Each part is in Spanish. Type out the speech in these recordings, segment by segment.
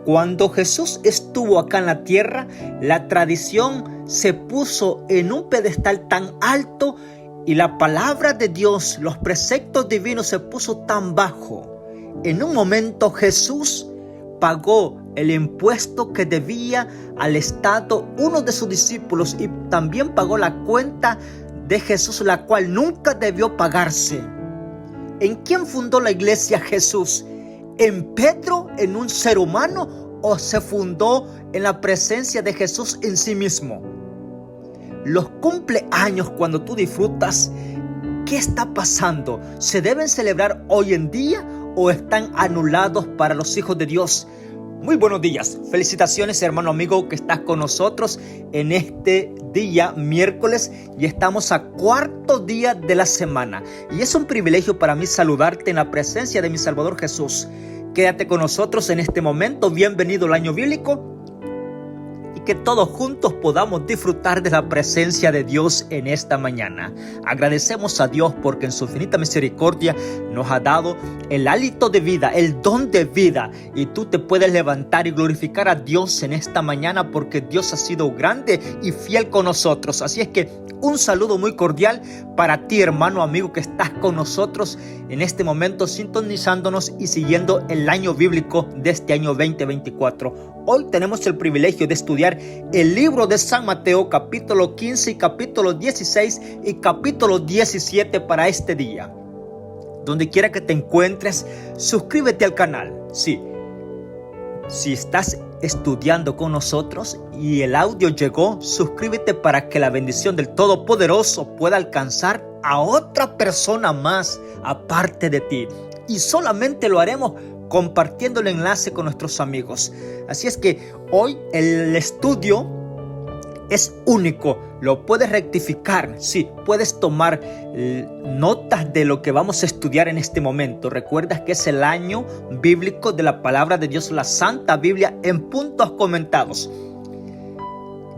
Cuando Jesús estuvo acá en la tierra, la tradición se puso en un pedestal tan alto y la palabra de Dios, los preceptos divinos se puso tan bajo. En un momento Jesús pagó el impuesto que debía al Estado uno de sus discípulos y también pagó la cuenta de Jesús, la cual nunca debió pagarse. ¿En quién fundó la iglesia Jesús? ¿En Pedro, en un ser humano, o se fundó en la presencia de Jesús en sí mismo? Los cumpleaños, cuando tú disfrutas, ¿qué está pasando? ¿Se deben celebrar hoy en día o están anulados para los hijos de Dios? Muy buenos días, felicitaciones hermano amigo que estás con nosotros en este día miércoles y estamos a cuarto día de la semana y es un privilegio para mí saludarte en la presencia de mi Salvador Jesús. Quédate con nosotros en este momento, bienvenido al año bíblico y que todos juntos podamos disfrutar de la presencia de Dios en esta mañana. Agradecemos a Dios porque en su infinita misericordia nos ha dado el hálito de vida, el don de vida, y tú te puedes levantar y glorificar a Dios en esta mañana porque Dios ha sido grande y fiel con nosotros. Así es que un saludo muy cordial para ti, hermano amigo, que estás con nosotros en este momento sintonizándonos y siguiendo el año bíblico de este año 2024. Hoy tenemos el privilegio de estudiar el libro de San Mateo, capítulo 15 y capítulo 16 y capítulo 17 para este día. Donde quiera que te encuentres, suscríbete al canal. Sí, si estás estudiando con nosotros y el audio llegó, suscríbete para que la bendición del Todopoderoso pueda alcanzar a otra persona más aparte de ti. Y solamente lo haremos compartiendo el enlace con nuestros amigos. Así es que hoy el estudio es único, lo puedes rectificar, sí, puedes tomar notas de lo que vamos a estudiar en este momento. Recuerda que es el año bíblico de la palabra de Dios, la Santa Biblia en puntos comentados,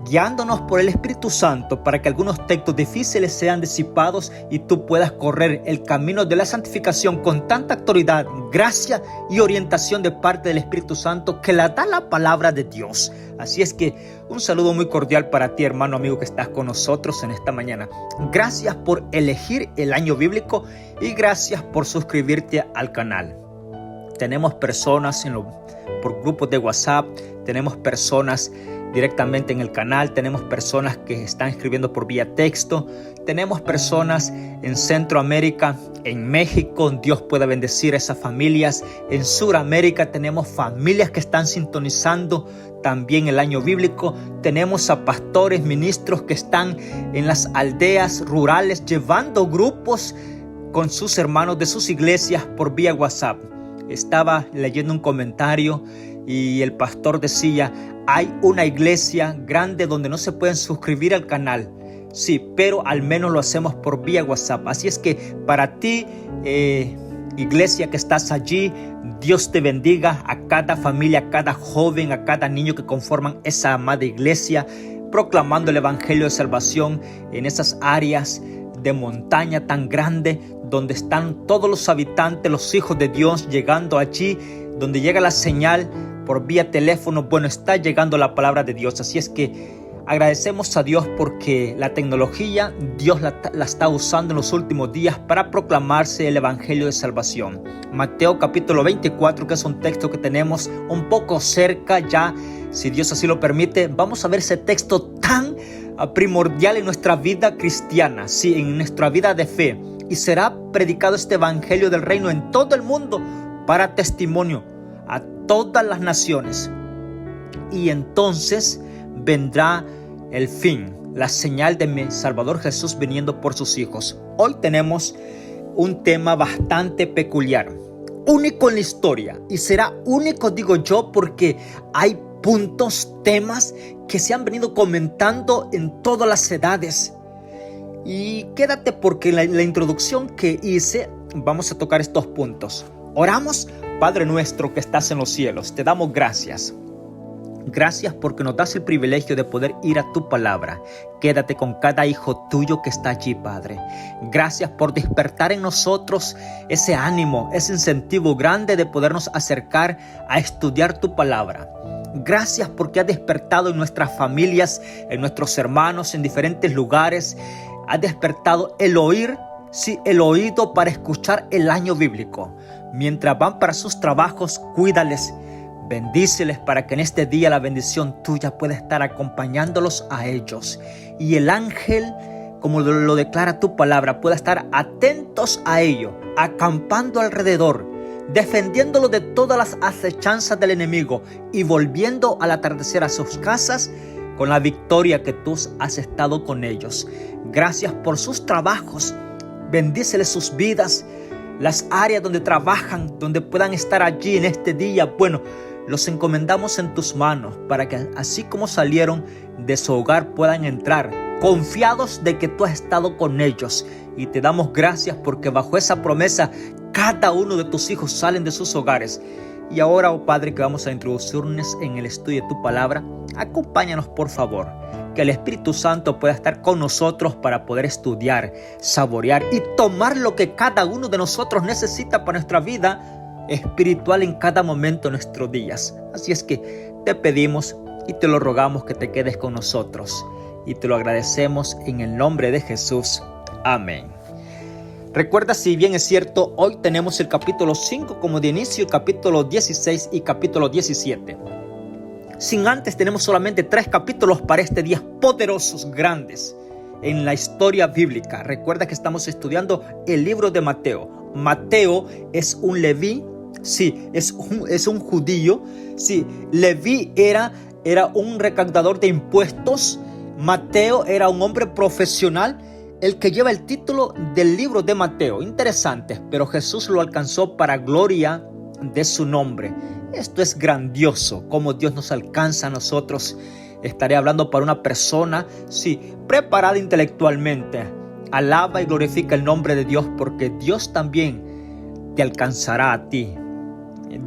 guiándonos por el Espíritu Santo para que algunos textos difíciles sean disipados y tú puedas correr el camino de la santificación con tanta autoridad, gracia y orientación de parte del Espíritu Santo que la da la palabra de Dios. Así es que un saludo muy cordial para ti, hermano amigo que estás con nosotros en esta mañana. Gracias por elegir el año bíblico y gracias por suscribirte al canal. Tenemos personas por grupos de WhatsApp, tenemos personas directamente en el canal, tenemos personas que están escribiendo por vía texto, tenemos personas en Centroamérica, en México, Dios pueda bendecir a esas familias. En Sudamérica tenemos familias que están sintonizando también el año bíblico. Tenemos a pastores, ministros que están en las aldeas rurales llevando grupos con sus hermanos de sus iglesias por vía WhatsApp. Estaba leyendo un comentario y el pastor decía: hay una iglesia grande donde no se pueden suscribir al canal. Sí, pero al menos lo hacemos por vía WhatsApp. Así es que para ti, iglesia que estás allí, Dios te bendiga, a cada familia, a cada joven, a cada niño que conforman esa amada iglesia, proclamando el evangelio de salvación en esas áreas de montaña tan grande donde están todos los habitantes, los hijos de Dios, llegando allí donde llega la señal por vía teléfono. Bueno, está llegando la palabra de Dios. Así es que agradecemos a Dios porque la tecnología Dios la está usando en los últimos días para proclamarse el evangelio de salvación. Mateo capítulo 24, que es un texto que tenemos un poco cerca ya, si Dios así lo permite. Vamos a ver ese texto tan primordial en nuestra vida cristiana, sí, en nuestra vida de fe. Y será predicado este evangelio del reino en todo el mundo para testimonio a todas las naciones. Y entonces vendrá el fin, la señal de mi Salvador Jesús viniendo por sus hijos. Hoy tenemos un tema bastante peculiar, único en la historia, y será único, digo yo, porque hay puntos, temas que se han venido comentando en todas las edades. Y quédate porque en la introducción que hice vamos a tocar estos puntos. Oramos. Padre nuestro que estás en los cielos, te damos gracias Gracias porque nos das el privilegio de poder ir a tu palabra. Quédate con cada hijo tuyo que está allí, Padre. Gracias por despertar en nosotros ese ánimo, ese incentivo grande de podernos acercar a estudiar tu palabra. Gracias porque has despertado en nuestras familias, en nuestros hermanos, en diferentes lugares. Has despertado el oír, sí, el oído para escuchar el año bíblico. Mientras van para sus trabajos, cuídales. Bendíceles para que en este día la bendición tuya pueda estar acompañándolos a ellos. Y el ángel, como lo declara tu palabra, pueda estar atentos a ello, acampando alrededor, defendiéndolo de todas las acechanzas del enemigo y volviendo al atardecer a sus casas con la victoria que tú has estado con ellos. Gracias por sus trabajos. Bendíceles sus vidas, las áreas donde trabajan, donde puedan estar allí en este día. Bueno, los encomendamos en tus manos para que así como salieron de su hogar puedan entrar confiados de que tú has estado con ellos. Y te damos gracias porque bajo esa promesa cada uno de tus hijos salen de sus hogares. Y ahora, oh Padre, que vamos a introducirnos en el estudio de tu palabra, acompáñanos por favor. Que el Espíritu Santo pueda estar con nosotros para poder estudiar, saborear y tomar lo que cada uno de nosotros necesita para nuestra vida espiritual en cada momento de nuestros días. Así es que te pedimos y te lo rogamos que te quedes con nosotros. Y te lo agradecemos en el nombre de Jesús. Amén. Recuerda, si bien es cierto, hoy tenemos el capítulo 5 como de inicio, el capítulo 16 y capítulo 17. Sin antes tenemos solamente 3 capítulos para este día, poderosos, grandes en la historia bíblica. Recuerda que estamos estudiando el libro de Mateo. Mateo es un leví, sí, es un judío. Sí, Leví era un recaudador de impuestos. Mateo era un hombre profesional, el que lleva el título del libro de Mateo. Interesante, pero Jesús lo alcanzó para gloria de su nombre. Esto es grandioso, cómo Dios nos alcanza a nosotros. Estaré hablando para una persona, sí, preparada intelectualmente. Alaba y glorifica el nombre de Dios, porque Dios también te alcanzará a ti.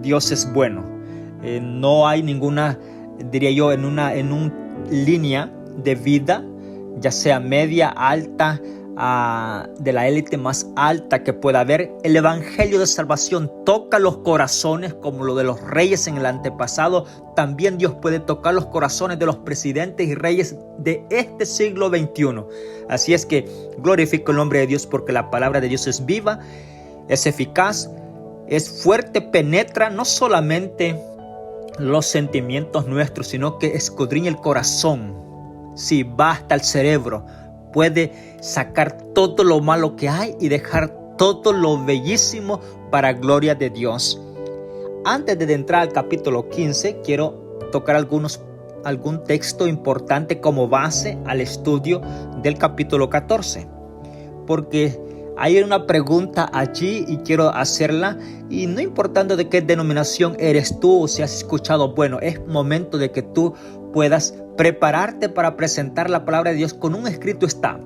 Dios es bueno. No hay ninguna, diría yo, en una línea de vida, ya sea media, alta, de la élite más alta que pueda haber. El evangelio de salvación toca los corazones como lo de los reyes en el antepasado. También Dios puede tocar los corazones de los presidentes y reyes de este siglo XXI. Así es que glorifico el nombre de Dios, porque la palabra de Dios es viva, es eficaz, es fuerte, penetra no solamente los sentimientos nuestros, sino que escudriña el corazón. Sí, va hasta el cerebro. Puede sacar todo lo malo que hay y dejar todo lo bellísimo para gloria de Dios. Antes de entrar al capítulo 15, quiero tocar algún texto importante como base al estudio del capítulo 14. Porque hay una pregunta allí y quiero hacerla. Y no importando de qué denominación eres tú o si has escuchado, bueno, es momento de que tú puedas prepararte para presentar la palabra de Dios con un escrito está.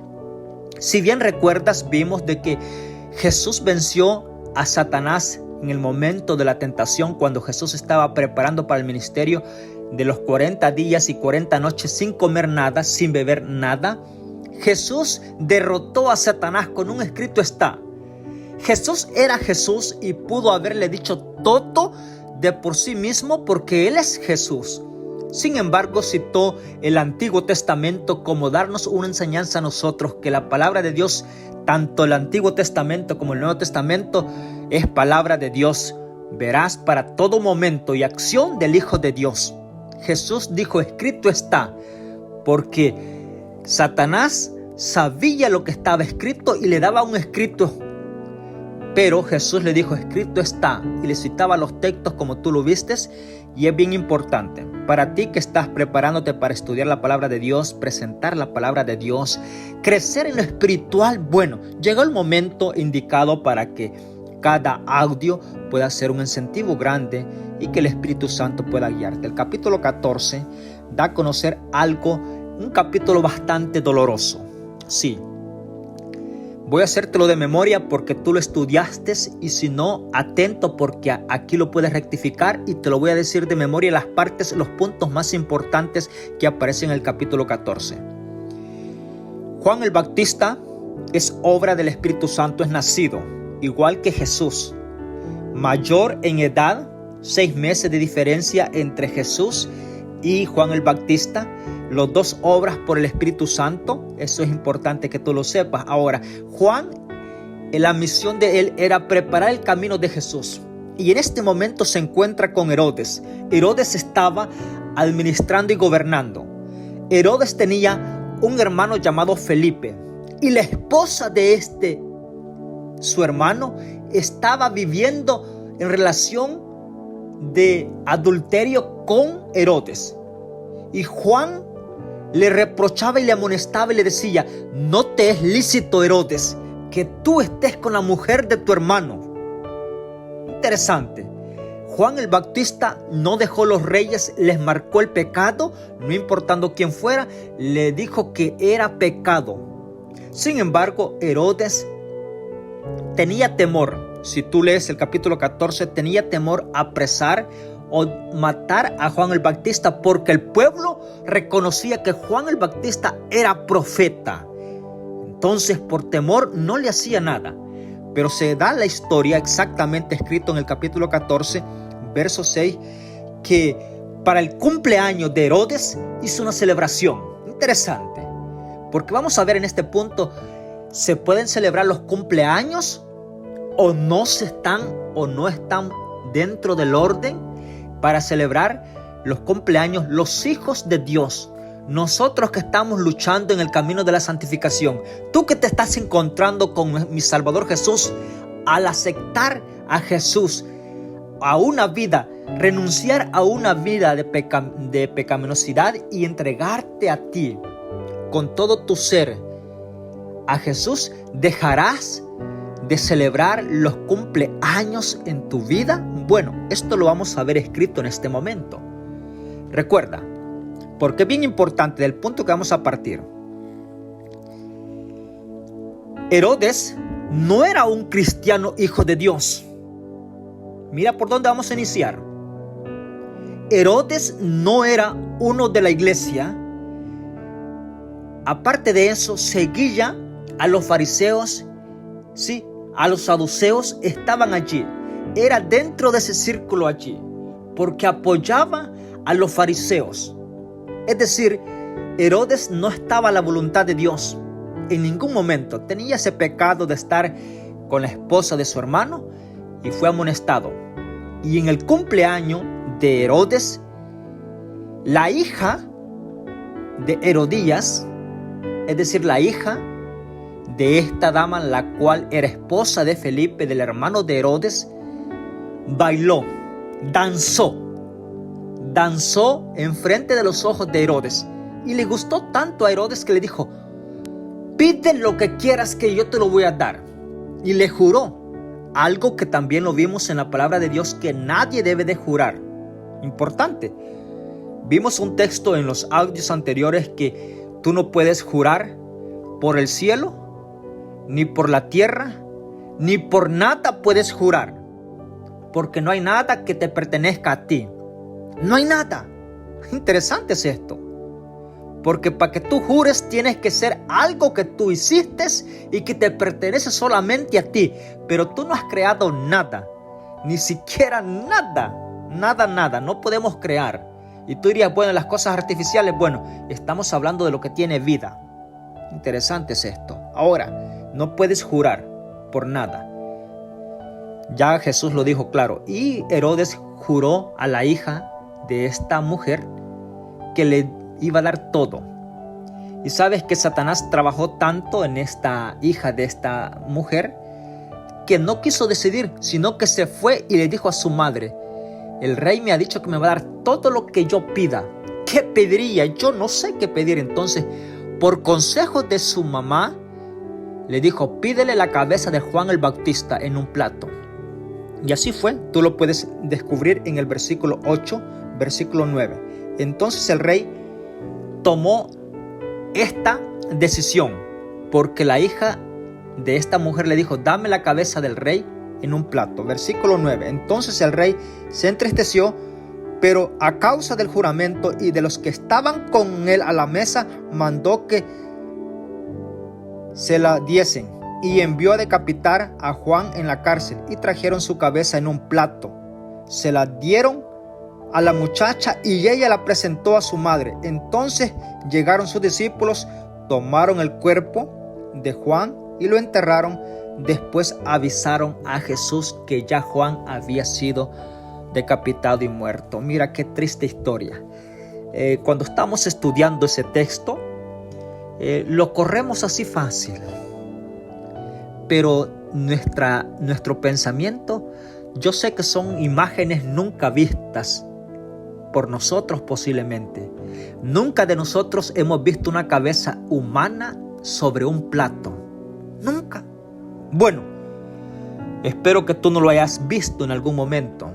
Si bien recuerdas, vimos de que Jesús venció a Satanás en el momento de la tentación, cuando Jesús estaba preparando para el ministerio de los 40 días y 40 noches sin comer nada, sin beber nada. Jesús derrotó a Satanás con un escrito está. Jesús era Jesús y pudo haberle dicho todo de por sí mismo, porque Él es Jesús. Sin embargo, citó el Antiguo Testamento como darnos una enseñanza a nosotros, que la palabra de Dios, tanto el Antiguo Testamento como el Nuevo Testamento, es palabra de Dios veraz para todo momento y acción del Hijo de Dios. Jesús dijo, escrito está, porque Satanás sabía lo que estaba escrito y le daba un escrito. Pero Jesús le dijo, escrito está, y le citaba los textos como tú lo vistes. Y es bien importante para ti que estás preparándote para estudiar la palabra de Dios, presentar la palabra de Dios, crecer en lo espiritual. Bueno, llegó el momento indicado para que cada audio pueda ser un incentivo grande y que el Espíritu Santo pueda guiarte. El capítulo 14 da a conocer algo, un capítulo bastante doloroso. Sí, Voy a hacértelo de memoria porque tú lo estudiaste, y si no, atento, porque aquí lo puedes rectificar, y te lo voy a decir de memoria las partes, los puntos más importantes que aparecen en el capítulo 14. Juan el Bautista es obra del Espíritu Santo, es nacido igual que Jesús, mayor en edad, 6 meses de diferencia entre Jesús y Juan el Bautista. Los dos obras por el Espíritu Santo, eso es importante que tú lo sepas. Ahora, Juan, la misión de él era preparar el camino de Jesús. Y en este momento se encuentra con Herodes. Herodes estaba administrando y gobernando. Herodes tenía un hermano llamado Felipe. Y la esposa de su hermano, estaba viviendo en relación de adulterio con Herodes. Y Juan le reprochaba y le amonestaba y le decía: no te es lícito, Herodes, que tú estés con la mujer de tu hermano. Interesante. Juan el Bautista no dejó los reyes, les marcó el pecado, no importando quién fuera, le dijo que era pecado. Sin embargo, Herodes tenía temor. Si tú lees el capítulo 14, tenía temor a apresar o matar a Juan el Bautista, porque el pueblo reconocía que Juan el Bautista era profeta. Entonces, por temor, no le hacía nada. Pero se da la historia exactamente escrito en el capítulo 14, verso 6, que para el cumpleaños de Herodes hizo una celebración. Interesante, porque vamos a ver en este punto, ¿se pueden celebrar los cumpleaños o no están dentro del orden para celebrar los cumpleaños los hijos de Dios? Nosotros que estamos luchando en el camino de la santificación, tú que te estás encontrando con mi Salvador Jesús, al aceptar a Jesús a una vida, renunciar a una vida de pecaminosidad y entregarte a ti con todo tu ser a Jesús, dejarás de celebrar los cumpleaños en tu vida. Bueno, esto lo vamos a ver escrito en este momento. Recuerda, porque es bien importante del punto que vamos a partir. Herodes no era un cristiano hijo de Dios. Mira por dónde vamos a iniciar. Herodes no era uno de la iglesia. Aparte de eso, seguía a los fariseos, sí, a los saduceos, estaban allí. Era dentro de ese círculo allí, porque apoyaba a los fariseos. Es decir, Herodes no estaba a la voluntad de Dios en ningún momento. Tenía ese pecado de estar con la esposa de su hermano y fue amonestado. Y en el cumpleaños de Herodes, la hija de Herodías, es decir, la hija de esta dama, la cual era esposa de Felipe, del hermano de Herodes, bailó, danzó enfrente de los ojos de Herodes. Y le gustó tanto a Herodes que le dijo: pide lo que quieras que yo te lo voy a dar. Y le juró, algo que también lo vimos en la palabra de Dios, que nadie debe de jurar. Importante. Vimos un texto en los audios anteriores que tú no puedes jurar por el cielo, ni por la tierra, ni por nada puedes jurar, porque no hay nada que te pertenezca a ti. No hay nada. Interesante es esto, porque para que tú jures tienes que ser algo que tú hiciste y que te pertenece solamente a ti, pero tú no has creado nada, ni siquiera nada, no podemos crear. Y tú dirías, bueno, las cosas artificiales, bueno, estamos hablando de lo que tiene vida. Interesante es esto. Ahora, no puedes jurar por nada. Ya Jesús lo dijo claro. Y Herodes juró a la hija de esta mujer que le iba a dar todo. Y sabes que Satanás trabajó tanto en esta hija de esta mujer que no quiso decidir, sino que se fue y le dijo a su madre: el rey me ha dicho que me va a dar todo lo que yo pida. ¿Qué pediría? Yo no sé qué pedir. Entonces, por consejo de su mamá, le dijo: pídele la cabeza de Juan el Bautista en un plato. Y así fue. Tú lo puedes descubrir en el versículo 8, versículo 9. Entonces el rey tomó esta decisión porque la hija de esta mujer le dijo: dame la cabeza del rey en un plato. Versículo 9. Entonces el rey se entristeció, pero a causa del juramento y de los que estaban con él a la mesa, mandó que se la diesen y envió a decapitar a Juan en la cárcel, y trajeron su cabeza en un plato. Se la dieron a la muchacha y ella la presentó a su madre. Entonces llegaron sus discípulos, tomaron el cuerpo de Juan y lo enterraron. Después avisaron a Jesús que ya Juan había sido decapitado y muerto. Mira qué triste historia. Cuando estamos estudiando ese texto, lo corremos así fácil, pero nuestro pensamiento, yo sé que son imágenes nunca vistas por nosotros posiblemente. Nunca de nosotros hemos visto una cabeza humana sobre un plato. Nunca. Bueno, espero que tú no lo hayas visto en algún momento.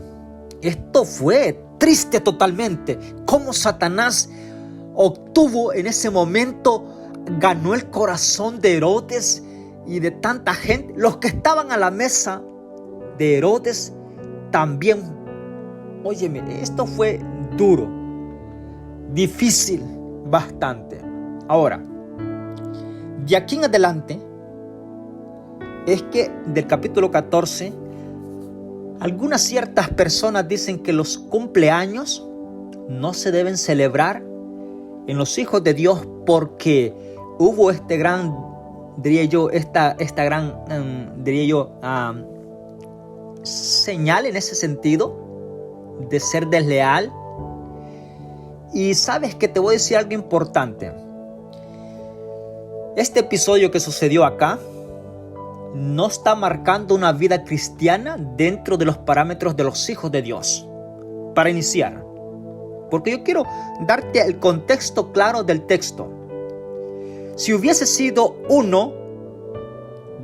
Esto fue triste totalmente. Cómo Satanás obtuvo en ese momento, ganó el corazón de Herodes y de tanta gente. Los que estaban a la mesa de Herodes también. Óyeme, esto fue duro, difícil, bastante. Ahora, de aquí en adelante, es que del capítulo 14, algunas ciertas personas dicen que los cumpleaños no se deben celebrar en los hijos de Dios, porque hubo esta gran señal en ese sentido de ser desleal. Y sabes que te voy a decir algo importante. Este episodio que sucedió acá no está marcando una vida cristiana dentro de los parámetros de los hijos de Dios. Para iniciar, porque yo quiero darte el contexto claro del texto. Si hubiese sido uno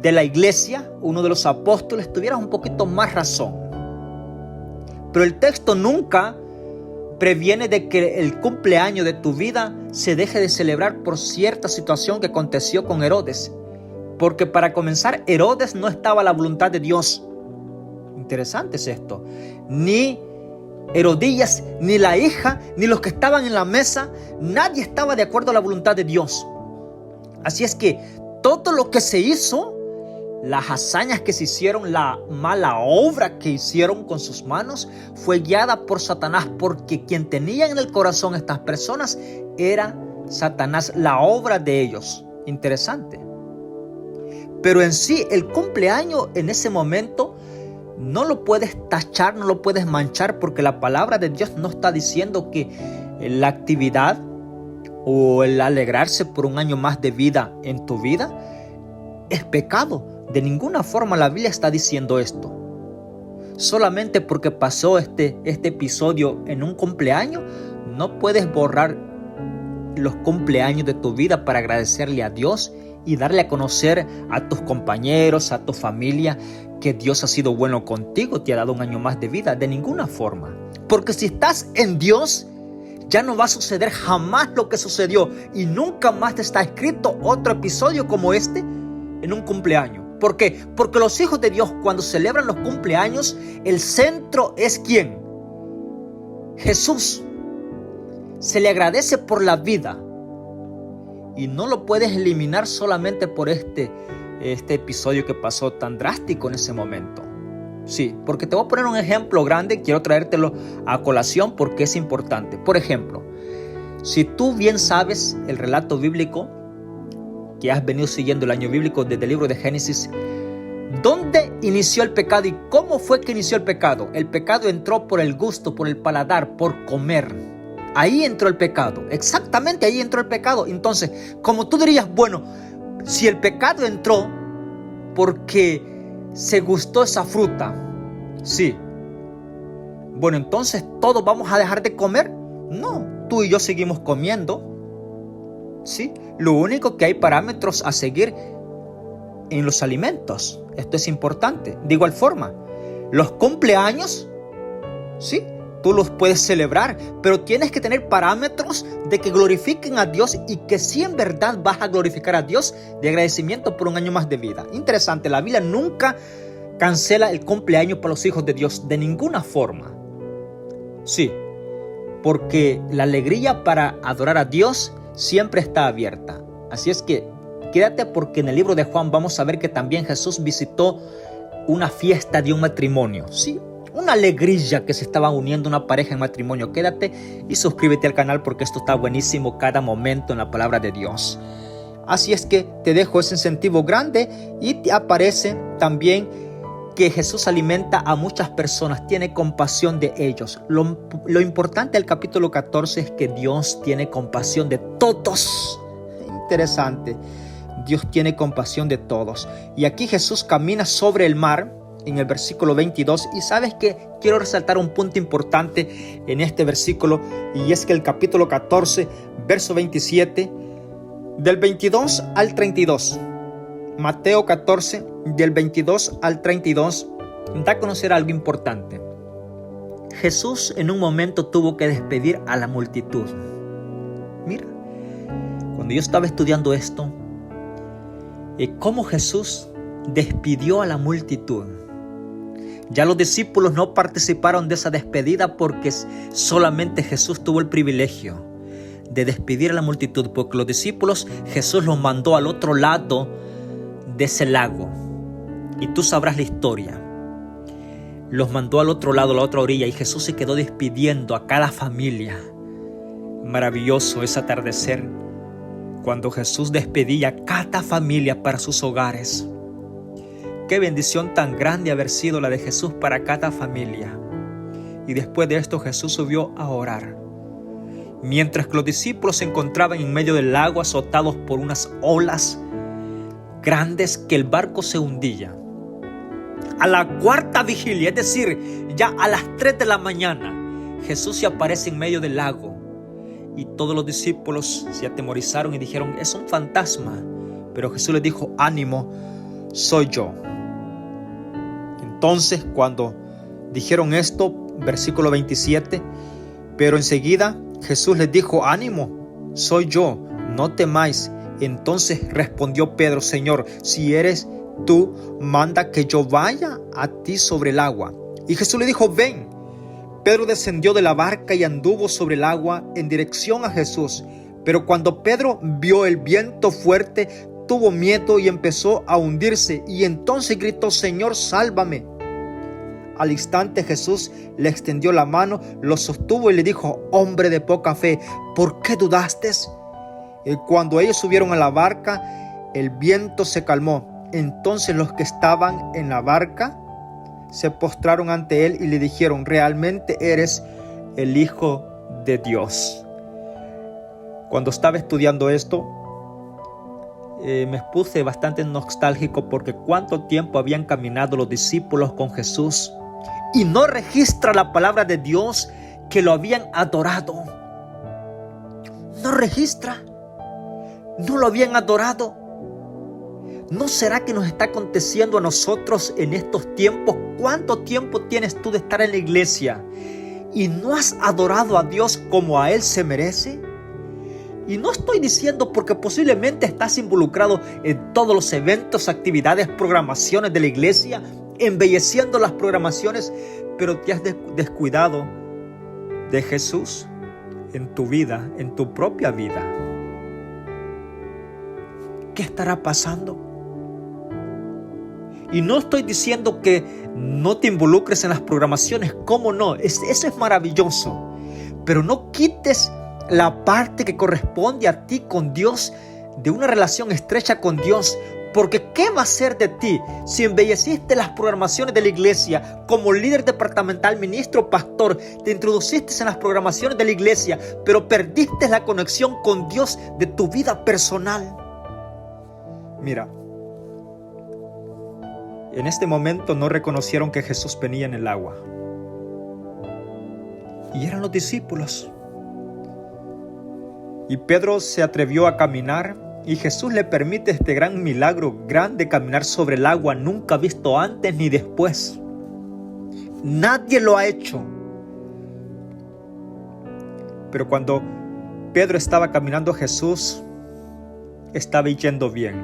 de la iglesia, uno de los apóstoles, tuvieras un poquito más razón. Pero el texto nunca previene de que el cumpleaños de tu vida se deje de celebrar por cierta situación que aconteció con Herodes. Porque para comenzar, Herodes no estaba a la voluntad de Dios. Interesante es esto. Ni Herodías, ni la hija, ni los que estaban en la mesa, nadie estaba de acuerdo a la voluntad de Dios. Así es que todo lo que se hizo, las hazañas que se hicieron, la mala obra que hicieron con sus manos, fue guiada por Satanás, porque quien tenía en el corazón estas personas era Satanás, la obra de ellos. Interesante. Pero en sí, el cumpleaños en ese momento no lo puedes tachar, no lo puedes manchar, porque la palabra de Dios no está diciendo que la actividad o el alegrarse por un año más de vida en tu vida es pecado. De ninguna forma la Biblia está diciendo esto. Solamente porque pasó este episodio en un cumpleaños, no puedes borrar los cumpleaños de tu vida para agradecerle a Dios y darle a conocer a tus compañeros, a tu familia, que Dios ha sido bueno contigo, te ha dado un año más de vida. De ninguna forma. Porque si estás en Dios, ya no va a suceder jamás lo que sucedió, y nunca más te está escrito otro episodio como este en un cumpleaños. ¿Por qué? Porque los hijos de Dios, cuando celebran los cumpleaños, el centro es ¿quién? Jesús. Se le agradece por la vida. Y no lo puedes eliminar solamente por este episodio que pasó tan drástico en ese momento. Sí, porque te voy a poner un ejemplo grande, quiero traértelo a colación porque es importante. Por ejemplo, si tú bien sabes el relato bíblico, que has venido siguiendo el año bíblico desde el libro de Génesis, ¿dónde inició el pecado y cómo fue que inició el pecado? El pecado entró por el gusto, por el paladar, por comer. Ahí entró el pecado, exactamente ahí entró el pecado. Entonces, como tú dirías, bueno, si el pecado entró porque se gustó esa fruta, sí, bueno, entonces todos vamos a dejar de comer. No, tú y yo seguimos comiendo, sí. Lo único que hay parámetros a seguir en los alimentos. Esto es importante. De igual forma, los cumpleaños, sí, tú los puedes celebrar, pero tienes que tener parámetros de que glorifiquen a Dios y que si en verdad vas a glorificar a Dios de agradecimiento por un año más de vida. Interesante, la Biblia nunca cancela el cumpleaños para los hijos de Dios de ninguna forma. Sí, porque la alegría para adorar a Dios siempre está abierta. Así es que quédate, porque en el libro de Juan vamos a ver que también Jesús visitó una fiesta de un matrimonio. Sí, una alegría que se estaba uniendo una pareja en matrimonio. Quédate y suscríbete al canal porque esto está buenísimo cada momento en la palabra de Dios. Así es que te dejo ese incentivo grande y te aparece también que Jesús alimenta a muchas personas, tiene compasión de ellos. Lo importante del capítulo 14 es que Dios tiene compasión de todos. Interesante. Dios tiene compasión de todos. Y aquí Jesús camina sobre el mar en el versículo 22. Y sabes que quiero resaltar un punto importante en este versículo, y es que el capítulo 14, verso 27, del 22 al 32. Mateo 14, del 22 al 32, da a conocer algo importante. Jesús en un momento tuvo que despedir a la multitud. Mira, cuando yo estaba estudiando esto, cómo Jesús despidió a la multitud. Ya los discípulos no participaron de esa despedida porque solamente Jesús tuvo el privilegio de despedir a la multitud, porque los discípulos Jesús los mandó al otro lado de ese lago. Y tú sabrás la historia. Los mandó al otro lado, a la otra orilla, y Jesús se quedó despidiendo a cada familia. Maravilloso ese atardecer, cuando Jesús despedía a cada familia para sus hogares. Qué bendición tan grande haber sido la de Jesús para cada familia. Y después de esto Jesús subió a orar. Mientras que los discípulos se encontraban en medio del lago, azotados por unas olas grandes, que el barco se hundía. A la cuarta vigilia, es decir, ya a las 3 de la mañana, Jesús se aparece en medio del lago. Y todos los discípulos se atemorizaron y dijeron: es un fantasma. Pero Jesús les dijo: ánimo, soy yo. Entonces, cuando dijeron esto, versículo 27, pero enseguida Jesús les dijo: ánimo, soy yo, no temáis. Entonces respondió Pedro: Señor, si eres tú, manda que yo vaya a ti sobre el agua. Y Jesús le dijo: ven. Pedro descendió de la barca y anduvo sobre el agua en dirección a Jesús. Pero cuando Pedro vio el viento fuerte, tuvo miedo y empezó a hundirse. Y entonces gritó: Señor, sálvame. Al instante Jesús le extendió la mano, lo sostuvo y le dijo: hombre de poca fe, ¿por qué dudaste? Y cuando ellos subieron a la barca, el viento se calmó. Entonces los que estaban en la barca se postraron ante él y le dijeron: realmente eres el Hijo de Dios. Cuando estaba estudiando esto, me puse bastante nostálgico, porque cuánto tiempo habían caminado los discípulos con Jesús y no registra la palabra de Dios que lo habían adorado. No registra, no lo habían adorado. ¿No será que nos está aconteciendo a nosotros en estos tiempos? ¿Cuánto tiempo tienes tú de estar en la iglesia y no has adorado a Dios como a Él se merece? Y no estoy diciendo porque posiblemente estás involucrado en todos los eventos, actividades, programaciones de la iglesia, embelleciendo las programaciones, pero te has descuidado de Jesús en tu vida, en tu propia vida. ¿Qué estará pasando? Y no estoy diciendo que no te involucres en las programaciones, ¿cómo no? Eso es maravilloso. Pero no quites la parte que corresponde a ti con Dios, de una relación estrecha con Dios. Porque ¿qué va a ser de ti si embelleciste las programaciones de la iglesia como líder departamental, ministro, pastor? Te introduciste en las programaciones de la iglesia, pero perdiste la conexión con Dios de tu vida personal. Mira, en este momento no reconocieron que Jesús venía en el agua. Y eran los discípulos. Y Pedro se atrevió a caminar, y Jesús le permite este gran milagro, grande, caminar sobre el agua, nunca visto antes ni después. Nadie lo ha hecho. Pero cuando Pedro estaba caminando a Jesús, estaba yendo bien.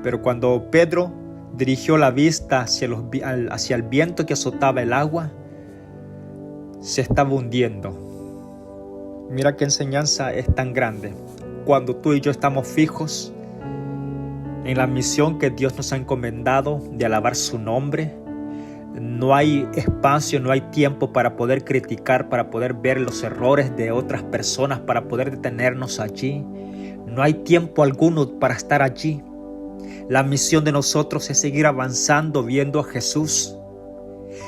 Pero cuando Pedro dirigió la vista hacia el viento que azotaba el agua, se estaba hundiendo. Mira qué enseñanza es tan grande. Cuando tú y yo estamos fijos en la misión que Dios nos ha encomendado de alabar su nombre, no hay espacio, no hay tiempo para poder criticar, para poder ver los errores de otras personas, para poder detenernos allí. No hay tiempo alguno para estar allí. La misión de nosotros es seguir avanzando viendo a Jesús.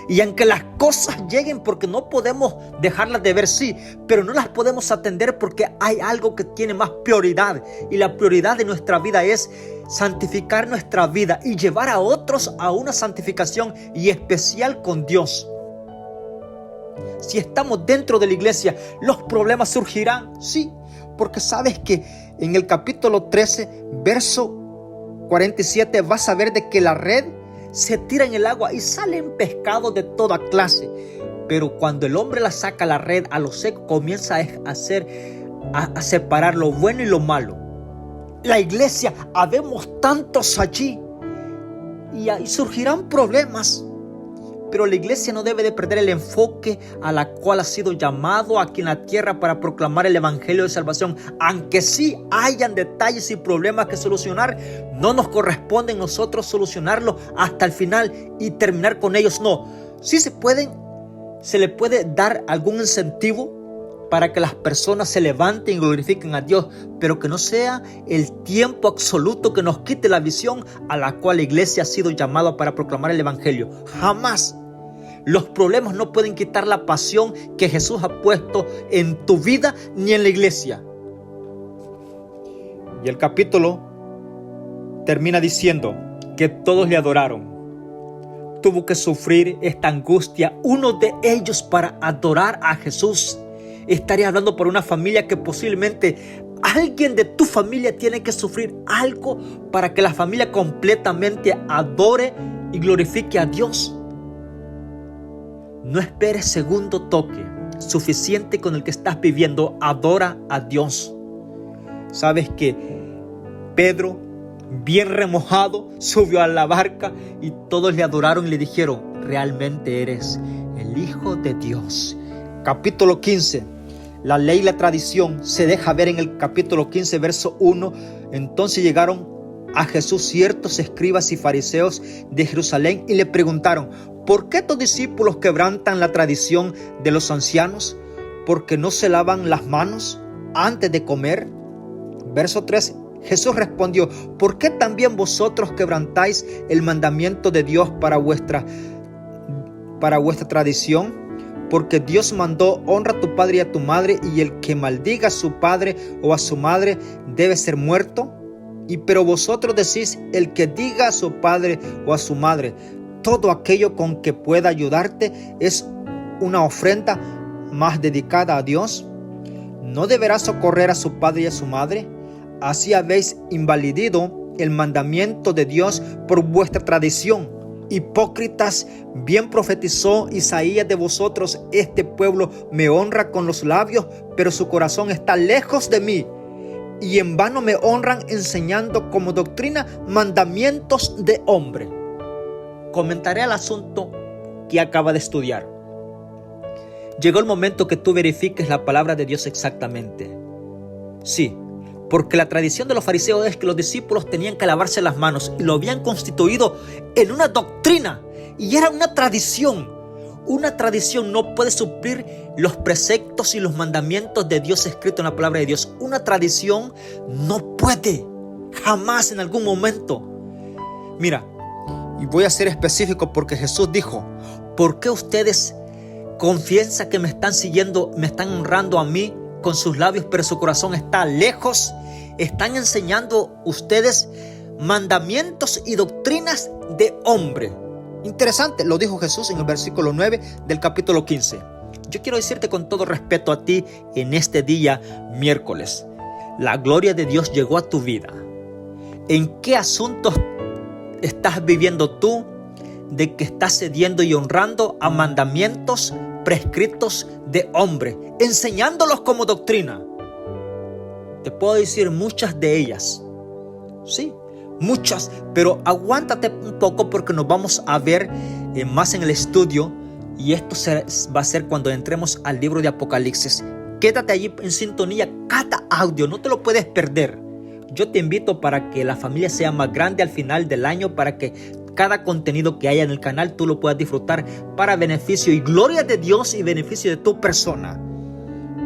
Y aunque las cosas lleguen, porque no podemos dejarlas de ver, sí, pero no las podemos atender porque hay algo que tiene más prioridad. Y la prioridad de nuestra vida es santificar nuestra vida y llevar a otros a una santificación y especial con Dios. Si estamos dentro de la iglesia, los problemas surgirán, sí, porque sabes que en el capítulo 13, verso 47, vas a ver de que la red se tira en el agua y salen pescados de toda clase. Pero cuando el hombre la saca la red a lo seco, comienza a separar lo bueno y lo malo. La iglesia, habemos tantos allí y ahí surgirán problemas. Pero la iglesia no debe de perder el enfoque a la cual ha sido llamado aquí en la tierra para proclamar el evangelio de salvación. Aunque sí hayan detalles y problemas que solucionar, no nos corresponde a nosotros solucionarlos hasta el final y terminar con ellos. No, sí se le puede dar algún incentivo para que las personas se levanten y glorifiquen a Dios, pero que no sea el tiempo absoluto que nos quite la visión a la cual la iglesia ha sido llamada para proclamar el evangelio. Jamás. Los problemas no pueden quitar la pasión que Jesús ha puesto en tu vida ni en la iglesia. Y el capítulo termina diciendo que todos le adoraron. Tuvo que sufrir esta angustia uno de ellos para adorar a Jesús. Estaría hablando por una familia que posiblemente alguien de tu familia tiene que sufrir algo para que la familia completamente adore y glorifique a Dios. No esperes segundo toque. Suficiente con el que estás viviendo. Adora a Dios. Sabes que Pedro, bien remojado, subió a la barca y todos le adoraron y le dijeron: realmente eres el Hijo de Dios. Capítulo 15. La ley y la tradición se deja ver en el capítulo 15, verso 1. Entonces llegaron a Jesús ciertos escribas y fariseos de Jerusalén y le preguntaron: ¿por qué tus discípulos quebrantan la tradición de los ancianos? ¿Porque no se lavan las manos antes de comer? Verso 3. Jesús respondió: ¿por qué también vosotros quebrantáis el mandamiento de Dios para vuestra tradición? Porque Dios mandó: honra a tu padre y a tu madre, y el que maldiga a su padre o a su madre debe ser muerto. Pero vosotros decís: el que diga a su padre o a su madre, todo aquello con que pueda ayudarte es una ofrenda más dedicada a Dios. ¿No deberá socorrer a su padre y a su madre? Así habéis invalidado el mandamiento de Dios por vuestra tradición. Hipócritas, bien profetizó Isaías de vosotros: este pueblo me honra con los labios, pero su corazón está lejos de mí. Y en vano me honran, enseñando como doctrina mandamientos de hombre. Comentaré el asunto que acaba de estudiar. Llegó el momento que tú verifiques la palabra de Dios exactamente. Sí, porque la tradición de los fariseos es que los discípulos tenían que lavarse las manos y lo habían constituido en una doctrina y era una tradición. Una tradición no puede suplir los preceptos y los mandamientos de Dios escritos en la palabra de Dios. Una tradición no puede, jamás en algún momento. Mira, y voy a ser específico porque Jesús dijo: ¿por qué ustedes confiesan que me están siguiendo, me están honrando a mí con sus labios, pero su corazón está lejos? Están enseñando ustedes mandamientos y doctrinas de hombre. Interesante, lo dijo Jesús en el versículo 9 del capítulo 15. Yo quiero decirte con todo respeto a ti en este día miércoles: la gloria de Dios llegó a tu vida. ¿En qué asuntos estás viviendo tú de que estás cediendo y honrando a mandamientos, prescritos de hombre, enseñándolos como doctrina. Te puedo decir muchas de ellas. Sí, muchas, pero aguántate un poco porque nos vamos a ver más en el estudio y esto va a ser cuando entremos al libro de Apocalipsis. Quédate allí en sintonía, cada audio, no te lo puedes perder. Yo te invito para que la familia sea más grande al final del año, para que cada contenido que haya en el canal tú lo puedas disfrutar para beneficio y gloria de Dios y beneficio de tu persona.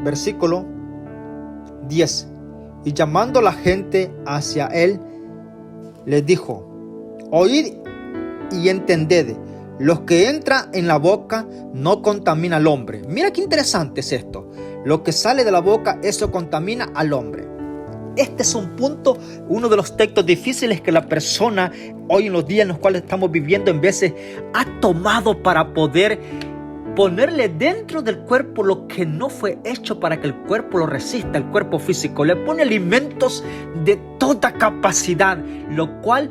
Versículo 10. Y llamando a la gente hacia él, les dijo: oíd y entended, lo que entra en la boca no contamina al hombre. Mira qué interesante es esto. Lo que sale de la boca, eso contamina al hombre. Este es un punto, uno de los textos difíciles que la persona hoy en los días en los cuales estamos viviendo en veces ha tomado para poder ponerle dentro del cuerpo lo que no fue hecho para que el cuerpo lo resista, el cuerpo físico. Le pone alimentos de toda capacidad, lo cual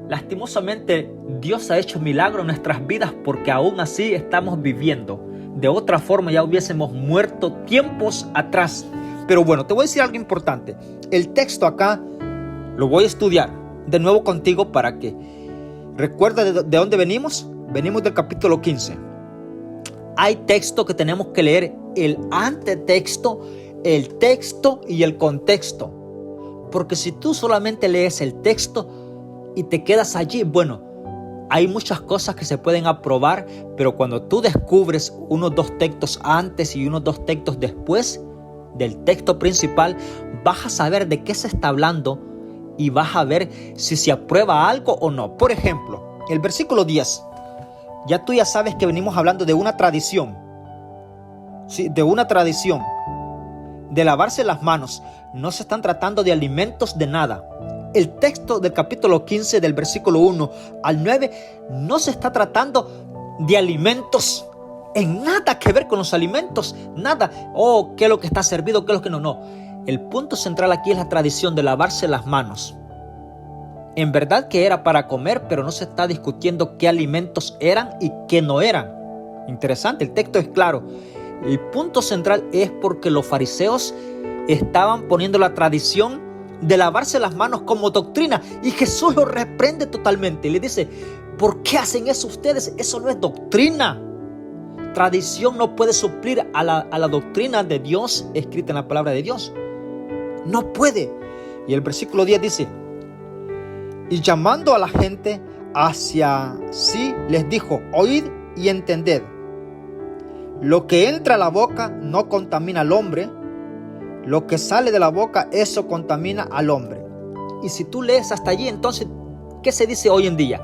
lastimosamente Dios ha hecho milagro en nuestras vidas porque aún así estamos viviendo. De otra forma ya hubiésemos muerto tiempos atrás. Pero bueno, te voy a decir algo importante. El texto acá lo voy a estudiar de nuevo contigo para que recuerda de dónde venimos. Venimos del capítulo 15. Hay texto que tenemos que leer, el antetexto, el texto y el contexto. Porque si tú solamente lees el texto y te quedas allí, bueno, hay muchas cosas que se pueden aprobar, pero cuando tú descubres unos dos textos antes y unos dos textos después del texto principal, vas a saber de qué se está hablando y vas a ver si se aprueba algo o no. Por ejemplo, el versículo 10. Tú ya sabes que venimos hablando de una tradición. Sí, de una tradición. De lavarse las manos. No se están tratando de alimentos de nada. El texto del capítulo 15 del versículo 1 al 9 no se está tratando de alimentos. En nada que ver con los alimentos. Nada. ¿Qué es lo que está servido? ¿Qué es lo que no? No. El punto central aquí es la tradición de lavarse las manos. En verdad que era para comer, pero no se está discutiendo qué alimentos eran y qué no eran. Interesante, el texto es claro. El punto central es porque los fariseos estaban poniendo la tradición de lavarse las manos como doctrina y Jesús lo reprende totalmente y le dice: ¿por qué hacen eso ustedes? Eso no es doctrina. Tradición no puede suplir a la doctrina de Dios escrita en la palabra de Dios. No puede. Y el versículo 10 dice: y llamando a la gente hacia sí, les dijo: oíd y entended. Lo que entra a la boca no contamina al hombre. Lo que sale de la boca, eso contamina al hombre. Y si tú lees hasta allí, entonces, ¿qué se dice hoy en día?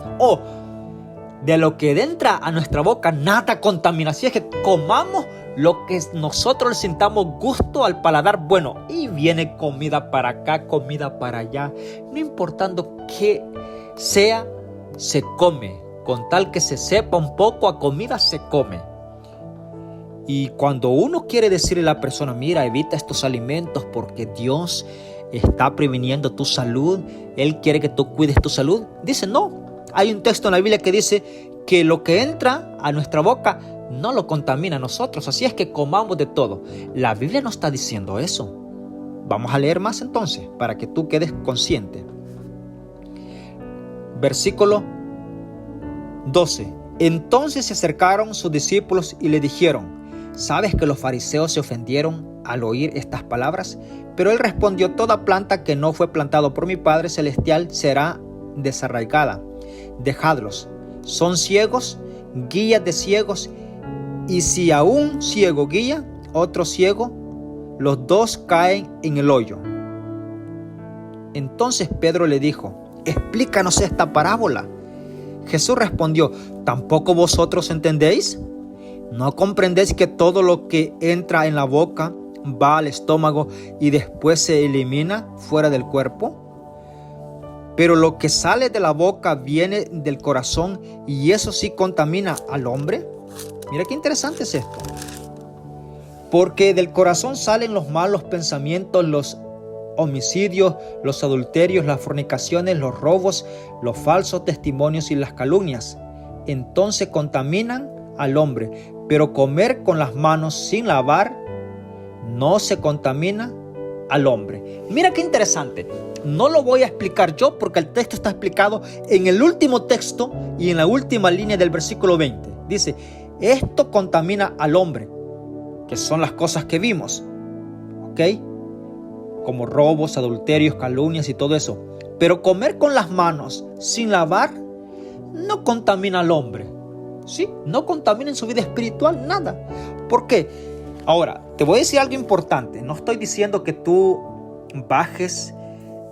De lo que entra a nuestra boca, nada contamina. Así es que comamos lo que nosotros le sintamos gusto al paladar. Bueno, y viene comida para acá, comida para allá. No importando qué sea, se come. Con tal que se sepa un poco a comida, se come. Y cuando uno quiere decirle a la persona: mira, evita estos alimentos porque Dios está previniendo tu salud, Él quiere que tú cuides tu salud, dice no. Hay un texto en la Biblia que dice que lo que entra a nuestra boca no lo contamina a nosotros. Así es que comamos de todo. La Biblia no está diciendo eso. Vamos a leer más entonces para que tú quedes consciente. Versículo 12. Entonces se acercaron sus discípulos y le dijeron: ¿sabes que los fariseos se ofendieron al oír estas palabras? Pero él respondió: toda planta que no fue plantada por mi Padre Celestial será desarraigada. Dejadlos, son ciegos, guías de ciegos, y si a un ciego guía otro ciego, los dos caen en el hoyo. Entonces Pedro le dijo: explícanos esta parábola. Jesús respondió: ¿tampoco vosotros entendéis? ¿No comprendéis que todo lo que entra en la boca va al estómago y después se elimina fuera del cuerpo? Pero lo que sale de la boca viene del corazón, y eso sí contamina al hombre. Mira qué interesante es esto. Porque del corazón salen los malos pensamientos, los homicidios, los adulterios, las fornicaciones, los robos, los falsos testimonios y las calumnias. Entonces contaminan al hombre. pero comer con las manos sin lavar no se contamina al hombre. Mira qué interesante. No lo voy a explicar yo porque el texto está explicado en el último texto y en la última línea del versículo 20. Dice, esto contamina al hombre, que son las cosas que vimos, ¿ok? Como robos, adulterios, calumnias y todo eso. Pero comer con las manos sin lavar no contamina al hombre. ¿Sí? No contamina en su vida espiritual nada. ¿Por qué? Ahora, te voy a decir algo importante. No estoy diciendo que tú bajes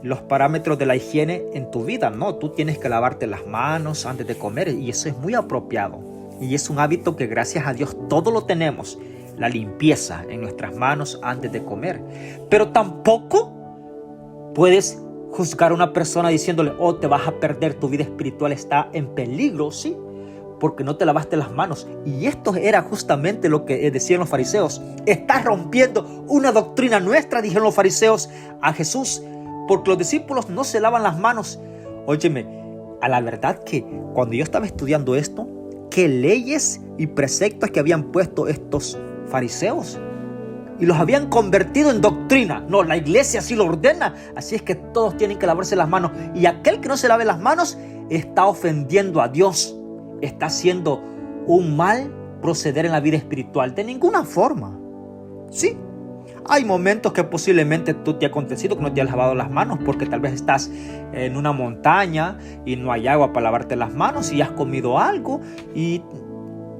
los parámetros de la higiene en tu vida. No, tú tienes que lavarte las manos antes de comer y eso es muy apropiado. Y es un hábito que gracias a Dios todo lo tenemos. La limpieza en nuestras manos antes de comer. Pero tampoco puedes juzgar a una persona diciéndole, oh, te vas a perder, tu vida espiritual está en peligro, ¿sí? Porque no te lavaste las manos. Y esto era justamente lo que decían los fariseos. Estás rompiendo una doctrina nuestra, dijeron los fariseos a Jesús, porque los discípulos no se lavan las manos. Óyeme, a la verdad que cuando yo estaba estudiando esto, qué leyes y preceptos que habían puesto estos fariseos. Y los habían convertido en doctrina. No, la iglesia así lo ordena. Así es que todos tienen que lavarse las manos. Y aquel que no se lave las manos está ofendiendo a Dios. Está haciendo un mal proceder en la vida espiritual. De ninguna forma. Sí. Hay momentos que posiblemente tú te ha acontecido que no te has lavado las manos porque tal vez estás en una montaña y no hay agua para lavarte las manos y has comido algo y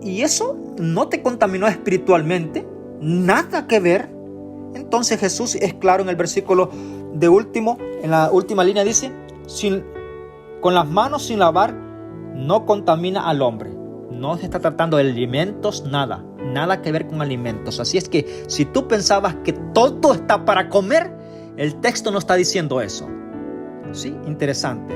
eso no te contaminó espiritualmente. Nada que ver. Entonces Jesús es claro en el versículo de último, en la última línea dice, con las manos sin lavar no contamina al hombre. No se está tratando de alimentos, nada que ver con alimentos. Así es que si tú pensabas que todo está para comer, el texto no está diciendo eso. Sí, interesante.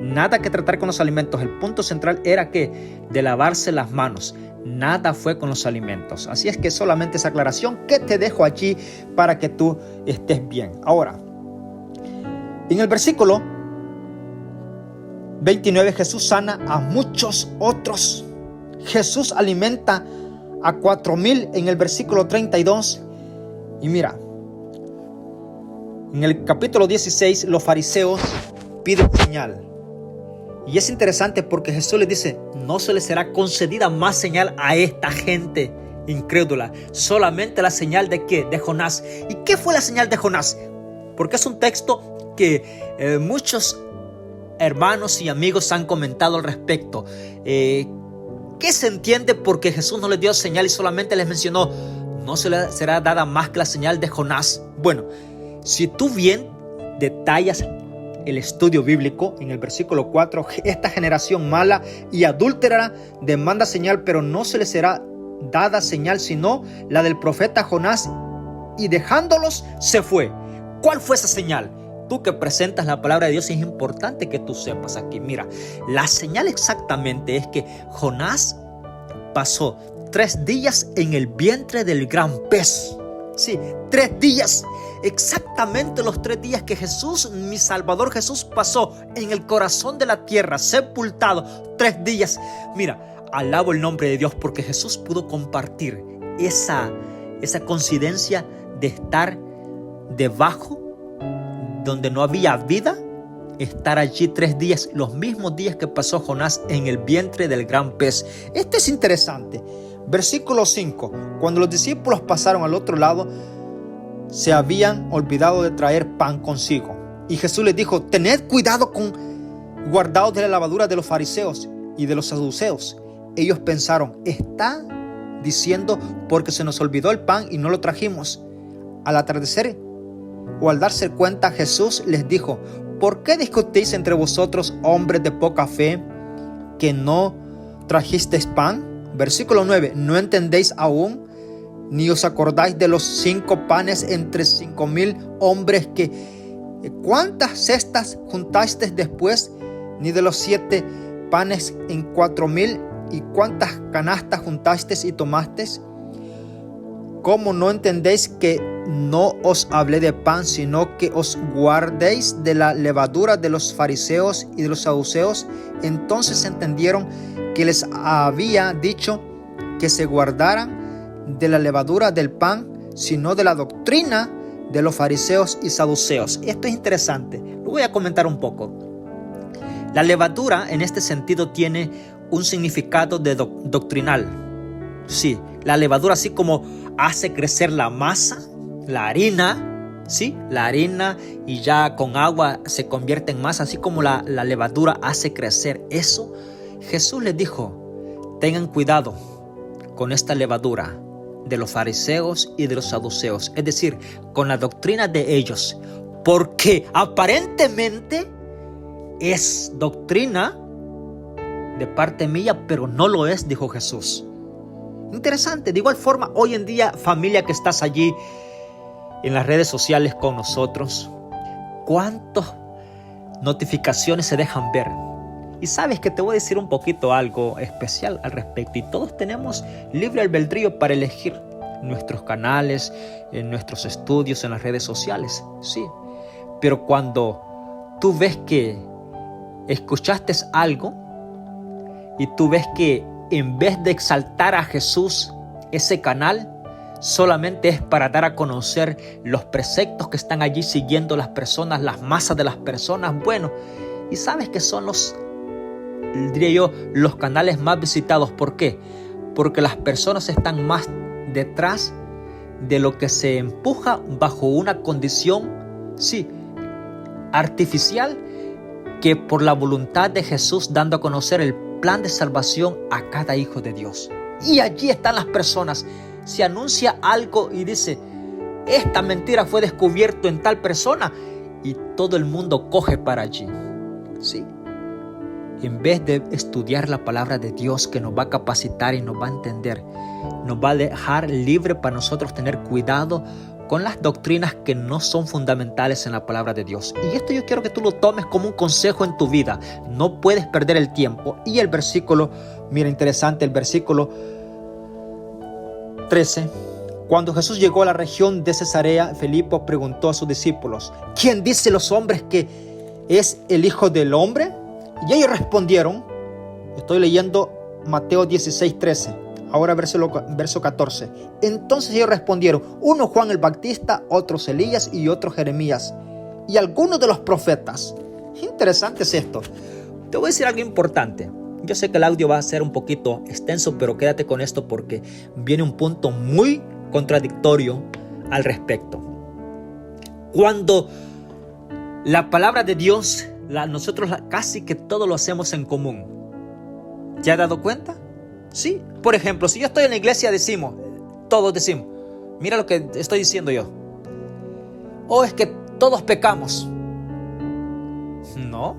Nada que tratar con los alimentos. El punto central era que de lavarse las manos. Nada fue con los alimentos. Así es que solamente esa aclaración que te dejo allí para que tú estés bien. Ahora, en el versículo 29 Jesús sana a muchos otros. Jesús alimenta a 4,000 en el versículo 32. Y mira, en el capítulo 16 los fariseos piden señal. Y es interesante porque Jesús les dice, no se les será concedida más señal a esta gente incrédula. Solamente la señal de ¿qué? De Jonás. ¿Y qué fue la señal de Jonás? Porque es un texto que muchos hermanos y amigos han comentado al respecto. ¿Qué se entiende porque Jesús no les dio señal y solamente les mencionó, no se les será dada más que la señal de Jonás? Bueno, si tú bien detallas el estudio bíblico en el versículo 4, esta generación mala y adúltera demanda señal, pero no se les será dada señal sino la del profeta Jonás, y dejándolos se fue. ¿Cuál fue esa señal? Tú que presentas la palabra de Dios, es importante que tú sepas aquí. Mira, la señal exactamente es que Jonás pasó 3 días en el vientre del gran pez. Sí, 3 días. Exactamente los 3 días que Jesús, mi Salvador Jesús, pasó en el corazón de la tierra, sepultado 3 días. Mira, alabo el nombre de Dios porque Jesús pudo compartir esa coincidencia de estar debajo donde no había vida, estar allí 3 días, los mismos días que pasó Jonás en el vientre del gran pez. Esto es interesante. Versículo 5. Cuando los discípulos pasaron al otro lado, se habían olvidado de traer pan consigo. Y Jesús les dijo, tened cuidado guardaos de la levadura de los fariseos y de los saduceos. Ellos pensaron, está diciendo porque se nos olvidó el pan y no lo trajimos. Al atardecer o al darse cuenta, Jesús les dijo, ¿por qué discutís entre vosotros, hombres de poca fe, que no trajisteis pan? Versículo 9, ¿no entendéis aún? Ni os acordáis de los 5 panes entre 5,000 hombres ¿cuántas cestas juntasteis después? Ni de los 7 panes en 4,000 y cuántas canastas juntasteis y tomasteis. ¿Cómo no entendéis que no os hablé de pan, sino que os guardéis de la levadura de los fariseos y de los saduceos? Entonces entendieron que les había dicho que se guardaran de la levadura del pan, sino de la doctrina de los fariseos y saduceos. Esto es interesante, lo voy a comentar un poco. La levadura en este sentido tiene un significado doctrinal. Sí, la levadura, así como hace crecer la masa, la harina, ¿sí? La harina y ya con agua se convierte en masa, así como la levadura hace crecer eso. Jesús les dijo, tengan cuidado con esta levadura de los fariseos y de los saduceos, es decir, con la doctrina de ellos, porque aparentemente es doctrina de parte mía, pero no lo es, dijo Jesús. Interesante. De igual forma, hoy en día, familia que estás allí en las redes sociales con nosotros, ¿cuántas notificaciones se dejan ver? Y sabes que te voy a decir un poquito algo especial al respecto. Y todos tenemos libre albedrío para elegir nuestros canales, en nuestros estudios, en las redes sociales. Sí. Pero cuando tú ves que escuchaste algo y tú ves que en vez de exaltar a Jesús, ese canal solamente es para dar a conocer los preceptos que están allí siguiendo las personas, las masas de las personas. Bueno, y sabes que son los canales más visitados. ¿Por qué? Porque las personas están más detrás de lo que se empuja bajo una condición, sí, artificial, que por la voluntad de Jesús, dando a conocer el plan de salvación a cada hijo de Dios. Y allí están las personas. Se anuncia algo y dice, esta mentira fue descubierto en tal persona, y todo el mundo coge para allí. ¿Sí? En vez de estudiar la palabra de Dios, que nos va a capacitar y nos va a entender, nos va a dejar libre para nosotros tener cuidado con las doctrinas que no son fundamentales en la palabra de Dios. Y esto yo quiero que tú lo tomes como un consejo en tu vida. No puedes perder el tiempo. Y el versículo, mira, interesante, el versículo 13. Cuando Jesús llegó a la región de Cesarea, Filipo preguntó a sus discípulos, ¿quién dice los hombres que es el Hijo del Hombre? Y ellos respondieron, estoy leyendo Mateo 16:13. Ahora verso 14. Entonces ellos respondieron, uno Juan el Bautista, otros Elías y otros Jeremías y algunos de los profetas. Interesante es esto. Te voy a decir algo importante. Yo sé que el audio va a ser un poquito extenso, pero quédate con esto porque viene un punto muy contradictorio al respecto. Cuando la palabra de Dios, nosotros casi que todo lo hacemos en común. ¿Ya has dado cuenta? Sí. Por ejemplo, si yo estoy en la iglesia, todos decimos, mira lo que estoy diciendo yo. O es que todos pecamos. No.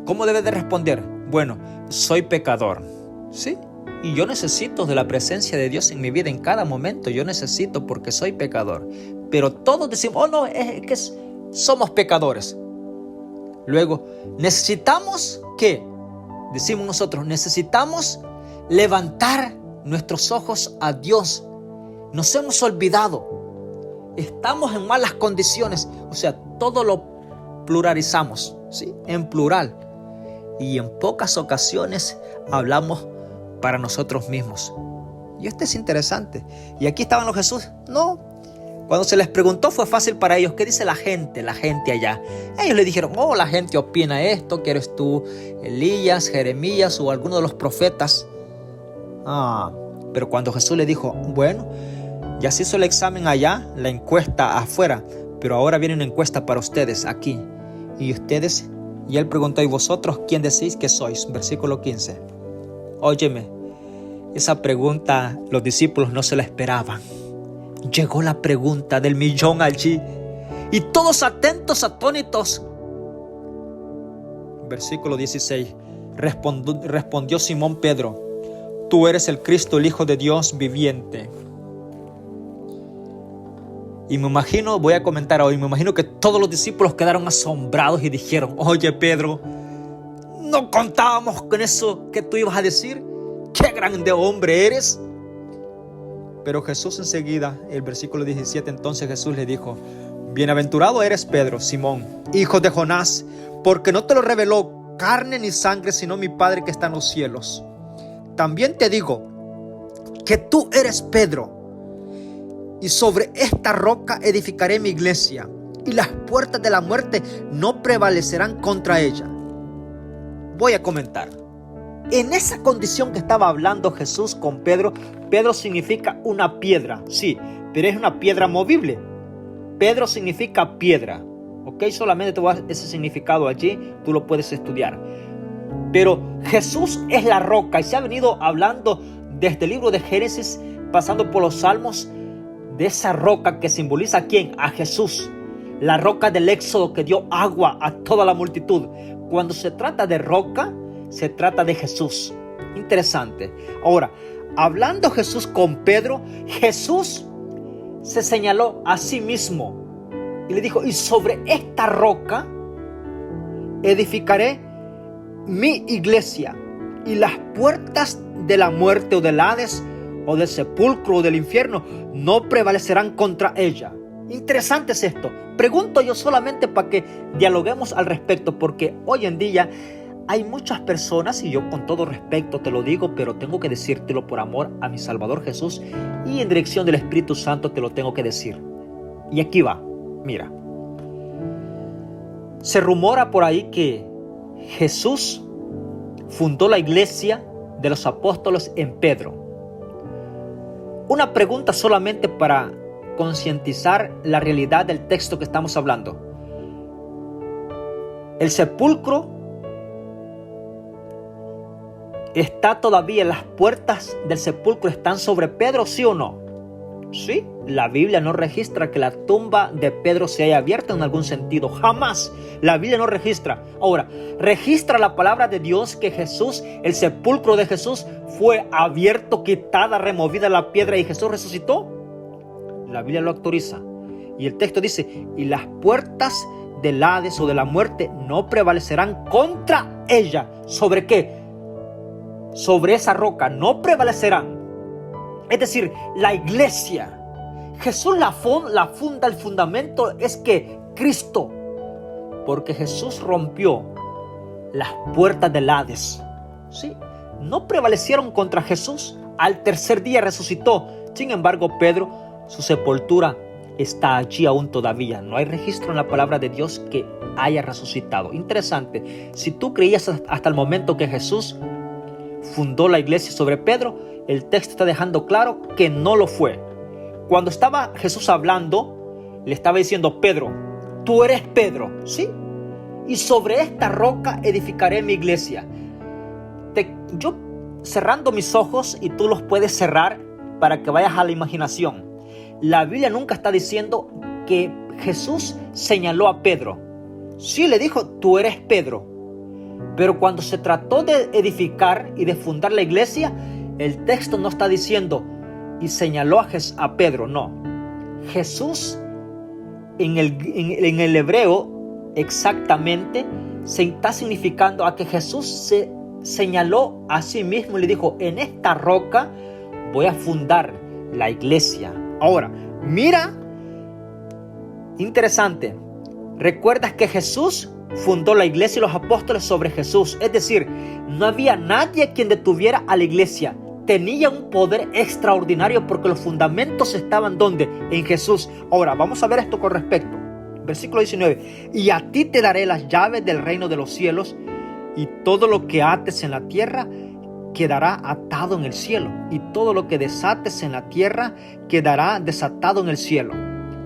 ¿Cómo debes de responder? Bueno, soy pecador. Sí. Y yo necesito de la presencia de Dios en mi vida en cada momento. Yo necesito porque soy pecador. Pero todos decimos, no, es que somos pecadores. Luego, necesitamos ¿qué? Decimos nosotros, necesitamos levantar nuestros ojos a Dios. Nos hemos olvidado. Estamos en malas condiciones. O sea, todo lo pluralizamos, ¿sí? En plural. Y en pocas ocasiones hablamos para nosotros mismos. Y esto es interesante. ¿Y aquí estaban los Jesús? No. Cuando se les preguntó fue fácil para ellos. ¿Qué dice la gente allá? Ellos le dijeron, la gente opina esto, que eres tú Elías, Jeremías o alguno de los profetas. Pero cuando Jesús le dijo, bueno, ya se hizo el examen allá, la encuesta afuera, pero ahora viene una encuesta para ustedes aquí. Y ustedes, y él preguntó, ¿y vosotros quién decís que sois? Versículo 15. Óyeme, esa pregunta los discípulos no se la esperaban. Llegó la pregunta del millón allí y todos atentos, atónitos. Versículo 16. Respondió Simón Pedro, tú eres el Cristo, el Hijo de Dios viviente. Y me imagino que todos los discípulos quedaron asombrados y dijeron, oye Pedro, ¿no contábamos con eso que tú ibas a decir? ¡Qué grande hombre eres! Pero Jesús enseguida, el versículo 17, entonces Jesús le dijo, bienaventurado eres Pedro, Simón, hijo de Jonás, porque no te lo reveló carne ni sangre, sino mi Padre que está en los cielos. también te digo que tú eres Pedro, y sobre esta roca edificaré mi iglesia, y las puertas de la muerte no prevalecerán contra ella. Voy a comentar. En esa condición que estaba hablando Jesús con Pedro, Pedro significa una piedra, sí, pero es una piedra movible. Pedro significa piedra, ¿ok? Solamente te voy a dar ese significado allí, tú lo puedes estudiar. Pero Jesús es la roca y se ha venido hablando desde el libro de Génesis, pasando por los Salmos, de esa roca que simboliza ¿a quién? A Jesús. La roca del Éxodo que dio agua a toda la multitud. Cuando se trata de roca, se trata de Jesús. Interesante. Ahora, hablando Jesús con Pedro, Jesús se señaló a sí mismo y le dijo: y sobre esta roca edificaré mi iglesia, y las puertas de la muerte o del Hades o del sepulcro o del infierno no prevalecerán contra ella. Interesante es esto. Pregunto yo solamente para que dialoguemos al respecto, porque hoy en día hay muchas personas, y yo con todo respeto te lo digo, pero tengo que decírtelo por amor a mi Salvador Jesús y en dirección del Espíritu Santo te lo tengo que decir. Y aquí va, mira. Se rumora por ahí que Jesús fundó la iglesia de los apóstoles en Pedro. Una pregunta solamente para concientizar la realidad del texto que estamos hablando. ¿El sepulcro está todavía, las puertas del sepulcro están sobre Pedro, sí o no? Sí, la Biblia no registra que la tumba de Pedro se haya abierto en algún sentido, jamás. La Biblia no registra. Ahora, registra la palabra de Dios que Jesús, el sepulcro de Jesús fue abierto, quitada, removida la piedra y Jesús resucitó. La Biblia lo autoriza. Y el texto dice: y las puertas del Hades o de la muerte no prevalecerán contra ella. ¿Sobre qué? Sobre esa roca no prevalecerán. Es decir, la iglesia. Jesús la funda, el fundamento es que Cristo. Porque Jesús rompió las puertas del Hades. Sí, no prevalecieron contra Jesús. Al tercer día resucitó. Sin embargo, Pedro, su sepultura está allí aún todavía. No hay registro en la palabra de Dios que haya resucitado. Interesante. Si tú creías hasta el momento que Jesús fundó la iglesia sobre Pedro, el texto está dejando claro que no lo fue. Cuando estaba Jesús hablando, le estaba diciendo: Pedro, tú eres Pedro, ¿sí? Y sobre esta roca edificaré mi iglesia. Yo cerrando mis ojos, y tú los puedes cerrar para que vayas a la imaginación. La Biblia nunca está diciendo que Jesús señaló a Pedro. Sí, le dijo: tú eres Pedro. Pero cuando se trató de edificar y de fundar la iglesia, el texto no está diciendo y señaló a Pedro, no. Jesús en el hebreo exactamente se está significando a que Jesús se señaló a sí mismo y le dijo: en esta roca voy a fundar la iglesia. Ahora, mira, interesante. ¿Recuerdas que Jesús fundó la iglesia y los apóstoles sobre Jesús? Es decir, no había nadie quien detuviera a la iglesia. Tenía un poder extraordinario porque los fundamentos estaban ¿dónde? En Jesús. Ahora, vamos a ver esto con respecto. Versículo 19. Y a ti te daré las llaves del reino de los cielos, y todo lo que ates en la tierra quedará atado en el cielo, y todo lo que desates en la tierra quedará desatado en el cielo.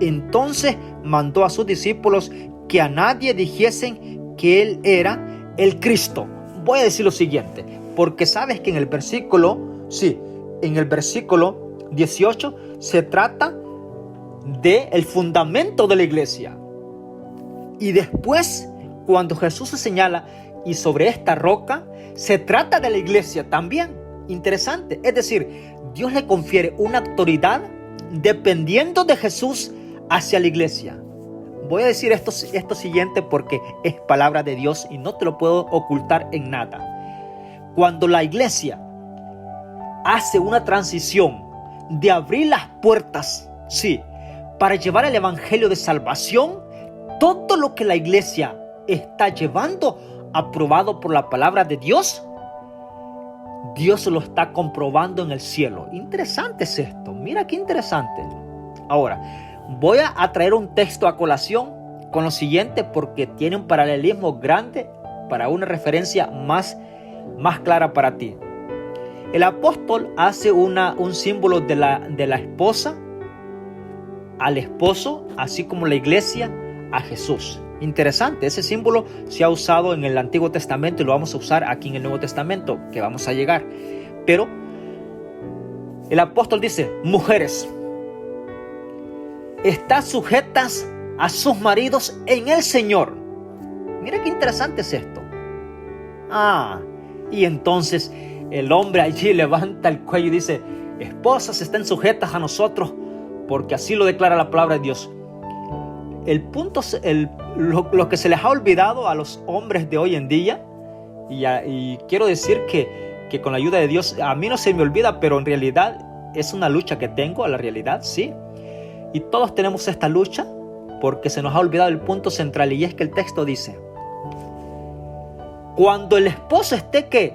Entonces mandó a sus discípulos que a nadie dijesen que él era el Cristo. Voy a decir lo siguiente, porque sabes que en el versículo 18 se trata del fundamento de la iglesia. Y después, cuando Jesús se señala y sobre esta roca, se trata de la iglesia también. Interesante. Es decir, Dios le confiere una autoridad dependiendo de Jesús hacia la iglesia. Voy a decir esto siguiente porque es palabra de Dios y no te lo puedo ocultar en nada. Cuando la iglesia hace una transición de abrir las puertas, sí, para llevar el evangelio de salvación, todo lo que la iglesia está llevando, aprobado por la palabra de Dios, Dios lo está comprobando en el cielo. Interesante es esto. Mira qué interesante. Ahora, voy a traer un texto a colación con lo siguiente porque tiene un paralelismo grande para una referencia más clara para ti. El apóstol hace un símbolo de la esposa al esposo, así como la iglesia a Jesús. Interesante, ese símbolo se ha usado en el Antiguo Testamento y lo vamos a usar aquí en el Nuevo Testamento, que vamos a llegar. Pero el apóstol dice: mujeres, estad sujetas a sus maridos en el Señor. Mira qué interesante es esto. Y entonces el hombre allí levanta el cuello y dice: esposas, estén sujetas a nosotros, porque así lo declara la palabra de Dios. El punto, lo que se les ha olvidado a los hombres de hoy en día, y quiero decir que con la ayuda de Dios, a mí no se me olvida, pero en realidad es una lucha que tengo a la realidad, sí. Y todos tenemos esta lucha porque se nos ha olvidado el punto central, y es que el texto dice: cuando el esposo esté ¿qué?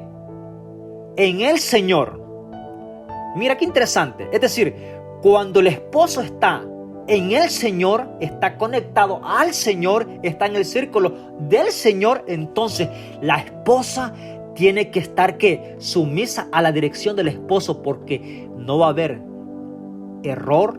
En el Señor. Mira qué interesante. Es decir, cuando el esposo está en el Señor, está conectado al Señor, está en el círculo del Señor, entonces la esposa tiene que estar ¿qué? Sumisa a la dirección del esposo, porque no va a haber error,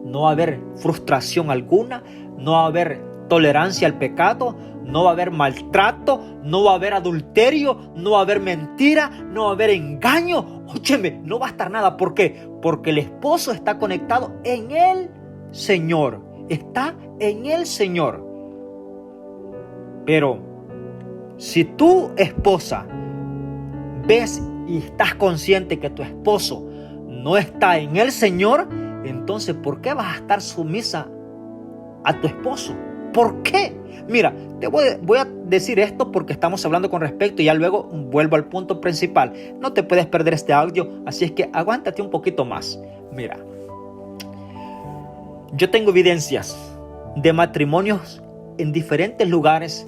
no va a haber frustración alguna, no va a haber tolerancia al pecado, no va a haber maltrato, no va a haber adulterio, no va a haber mentira, no va a haber engaño. Óyeme, no va a estar nada. ¿Por qué? Porque el esposo está conectado en el Señor, está en el Señor. Pero si tu esposa ves y estás consciente que tu esposo no está en el Señor, entonces ¿por qué vas a estar sumisa a tu esposo? ¿Por qué? Mira, te voy a decir esto porque estamos hablando con respecto, y ya luego vuelvo al punto principal. No te puedes perder este audio, así es que aguántate un poquito más. Mira, yo tengo evidencias de matrimonios en diferentes lugares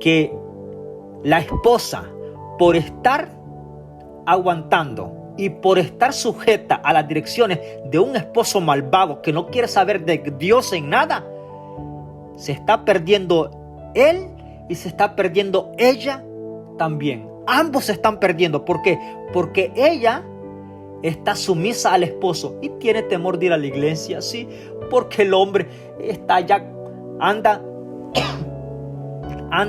que la esposa, por estar aguantando y por estar sujeta a las direcciones de un esposo malvado que no quiere saber de Dios en nada, se está perdiendo él y se está perdiendo ella también. Ambos se están perdiendo. ¿Por qué? Porque ella está sumisa al esposo y tiene temor de ir a la iglesia, sí, porque el hombre está ya, anda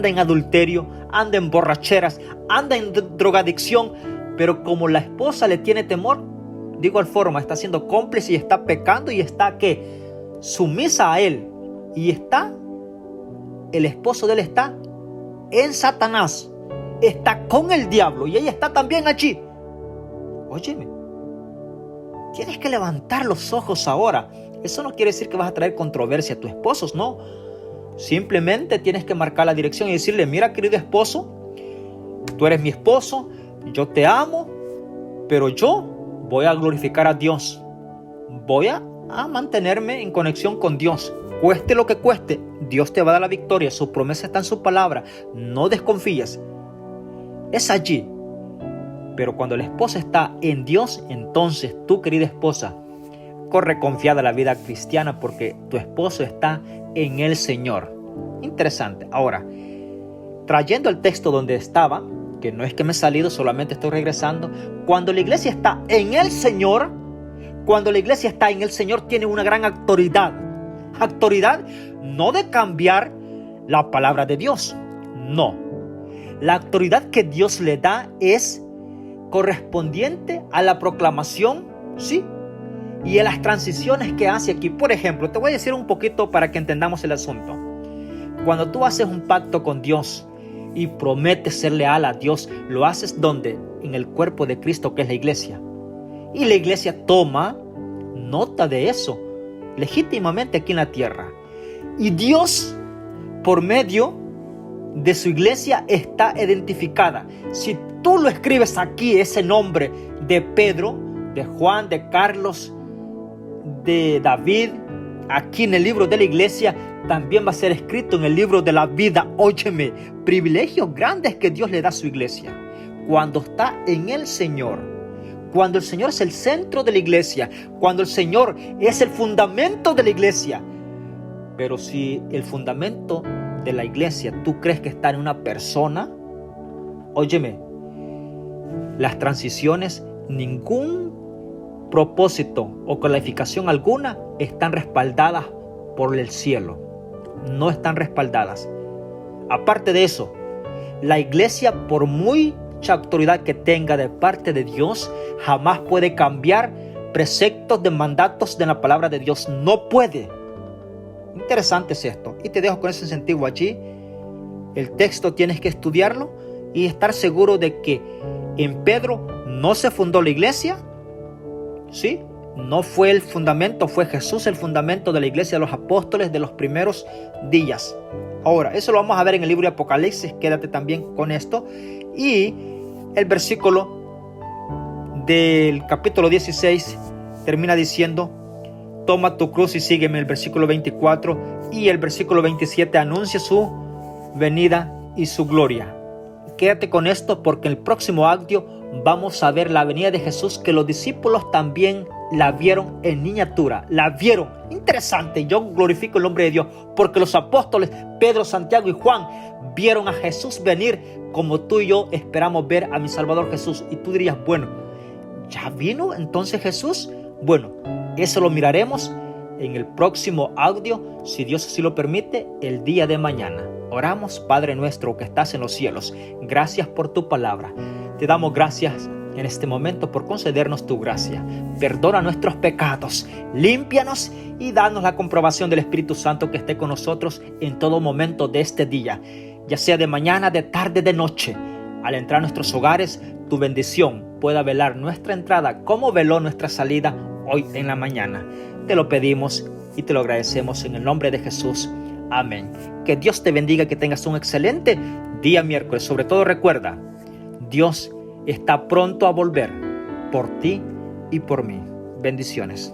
en adulterio, anda en borracheras, anda en drogadicción, pero como la esposa le tiene temor, de igual forma está siendo cómplice y está pecando y está ¿qué? Sumisa a él, y está, el esposo de él está en Satanás, está con el diablo, y ella está también allí. Óyeme, tienes que levantar los ojos ahora. Eso no quiere decir que vas a traer controversia a tu esposo, no. Simplemente tienes que marcar la dirección y decirle: mira, querido esposo, tú eres mi esposo, yo te amo, pero yo voy a glorificar a Dios. Voy a mantenerme en conexión con Dios. Cueste lo que cueste, Dios te va a dar la victoria. Su promesa está en su palabra. No desconfíes. Es allí. Pero cuando el esposo está en Dios, entonces tú, querida esposa, corre confiada a la vida cristiana porque tu esposo está en el Señor. Interesante. Ahora, trayendo el texto donde estaba, que no es que me he salido, solamente estoy regresando. Cuando la iglesia está en el Señor, tiene una gran autoridad. Autoridad no de cambiar la palabra de Dios, no. La autoridad que Dios le da es correspondiente a la proclamación, sí, y a las transiciones que hace aquí. Por ejemplo, te voy a decir un poquito para que entendamos el asunto. Cuando tú haces un pacto con Dios y prometes ser leal a Dios, lo haces ¿dónde? En el cuerpo de Cristo, que es la iglesia. Y la iglesia toma nota de eso legítimamente aquí en la tierra. Y Dios, por medio de su iglesia, está identificada. Si tú lo escribes aquí, ese nombre de Pedro, de Juan, de Carlos, de David, aquí en el libro de la iglesia, también va a ser escrito en el libro de la vida. Óyeme, privilegios grandes que Dios le da a su iglesia. cuando está en el Señor, cuando el Señor es el centro de la iglesia, cuando el Señor es el fundamento de la iglesia. Pero si el fundamento de la iglesia tú crees que está en una persona, óyeme, las transiciones, ningún propósito o calificación alguna están respaldadas por el cielo. No están respaldadas. Aparte de eso, la iglesia, por mucha autoridad que tenga de parte de Dios, jamás puede cambiar preceptos de mandatos de la palabra de Dios. No puede. Interesante es esto. Y te dejo con ese incentivo allí. El texto tienes que estudiarlo y estar seguro de que en Pedro no se fundó la iglesia. ¿Sí? No fue el fundamento, fue Jesús el fundamento de la iglesia de los apóstoles de los primeros días. Ahora, eso lo vamos a ver en el libro de Apocalipsis, quédate también con esto. Y el versículo del capítulo 16 termina diciendo: toma tu cruz y sígueme, el versículo 24. Y el versículo 27 anuncia su venida y su gloria. Quédate con esto porque en el próximo audio vamos a ver la venida de Jesús, que los discípulos también la vieron en miniatura, la vieron. Interesante, yo glorifico el nombre de Dios porque los apóstoles Pedro, Santiago y Juan vieron a Jesús venir como tú y yo esperamos ver a mi Salvador Jesús. Y tú dirías, bueno, ¿ya vino entonces Jesús? Bueno, eso lo miraremos en el próximo audio, si Dios así lo permite, el día de mañana. Oramos. Padre nuestro que estás en los cielos, gracias por tu palabra. Te damos gracias en este momento por concedernos tu gracia. Perdona nuestros pecados, límpianos y danos la comprobación del Espíritu Santo que esté con nosotros en todo momento de este día, ya sea de mañana, de tarde, de noche. Al entrar a nuestros hogares, tu bendición pueda velar nuestra entrada como veló nuestra salida hoy en la mañana. Te lo pedimos y te lo agradecemos en el nombre de Jesús. Amén. Que Dios te bendiga, que tengas un excelente día miércoles. Sobre todo recuerda, Dios está pronto a volver por ti y por mí. Bendiciones.